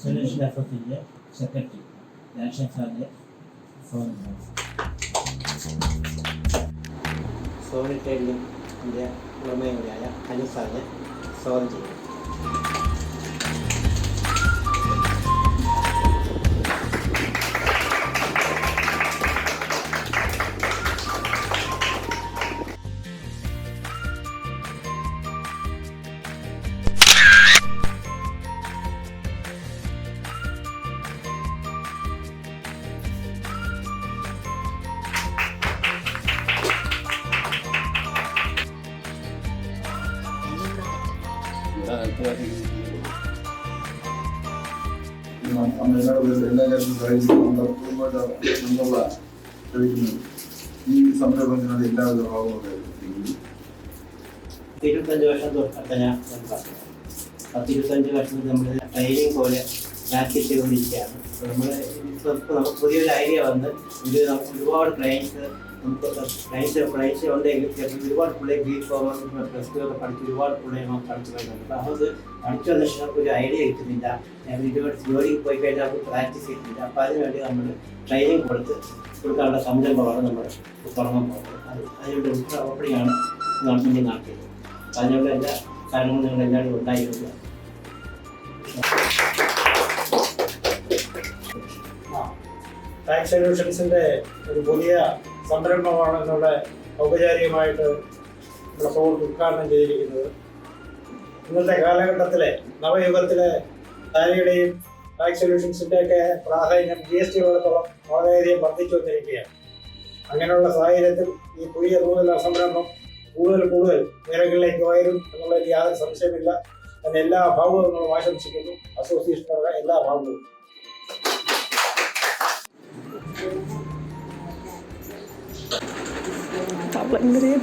Solution എഫക്റ്റിൻ്റെ secretary രാഷൻ സാറിൻ്റെ phone സോണിറ്റൈലിൻ്റെ ഉടമയായ അനു സാറിനെ സ്വാഗതം ചെയ്യും. എല്ലാ കാര്യത്തിലും ഈ സംരംഭത്തിനുള്ള എല്ലാവിധ ഭാവവും 25 വർഷം തൊട്ട് ഞാൻ പറഞ്ഞു. 25 വർഷത്തിൽ നമ്മൾ ട്രെയിനിങ് പോലെ പ്രാക്ടീസ് ചെയ്തുകൊണ്ടിരിക്കുകയാണ്. നമ്മൾ നമുക്ക് പുതിയൊരു ഐഡിയ വന്ന് നമുക്ക് ഒരുപാട് ക്ലയൻസ് ഉണ്ടെങ്കിൽ ഒരുപാട് പിള്ളേർ B.Com പ്ലസ് 2 ഒക്കെ പഠിച്ച് ഒരുപാട് പിള്ളേർ നമുക്ക് പഠിച്ചു വരുന്നുണ്ട്. അപ്പോൾ അത് പഠിച്ചു വന്ന ശേഷം ഒരു ഐഡിയ കിട്ടുന്നില്ല, ഒരുപാട് ജോലിക്ക് പോയി കഴിഞ്ഞാൽ നമുക്ക് പ്രാക്ടീസ് കിട്ടുന്നില്ല. അപ്പോൾ അതിനുവേണ്ടി നമ്മൾ ട്രെയിനിങ് കൊടുക്കാനുള്ള സംരംഭമാണ് നമ്മൾ തുടങ്ങാൻ പോകുന്നത്. അതിനുള്ള ഉൾപ്പെടെയാണ് ഗവൺമെൻറ് നടത്തിയത്. അതിനുള്ള എല്ലാ കാര്യങ്ങളും നിങ്ങൾ എല്ലാവരും ഉണ്ടായിരുന്നു. ടാക്സ് സൊല്യൂഷൻസിൻ്റെ ഒരു പുതിയ സംരംഭമാണ് എന്നുള്ള ഔപചാരികമായിട്ട് നമ്മുടെ സുഹൃത്ത് ഉദ്ഘാടനം ചെയ്തിരിക്കുന്നത്. ഇന്നത്തെ കാലഘട്ടത്തിലെ നവയുഗത്തിലെ ടാലിയുടെയും ടാക്സ് സൊല്യൂഷൻസിൻ്റെയൊക്കെ പ്രാധാന്യം GST-കളോടത്തോളം വളരെയധികം വർദ്ധിച്ചു വന്നിരിക്കുകയാണ്. അങ്ങനെയുള്ള സാഹചര്യത്തിൽ ഈ പുതിയ നൂതന സംരംഭം കൂടുതൽ നിരകളിലേക്ക് വരും എന്നുള്ളതിൽ യാതൊരു സംശയമില്ല. അതിന് എല്ലാ ഭാഗങ്ങളും ആശംസിക്കുന്നു. അസോസിയേഷനുള്ള എല്ലാ ഭാഗവും. Public video.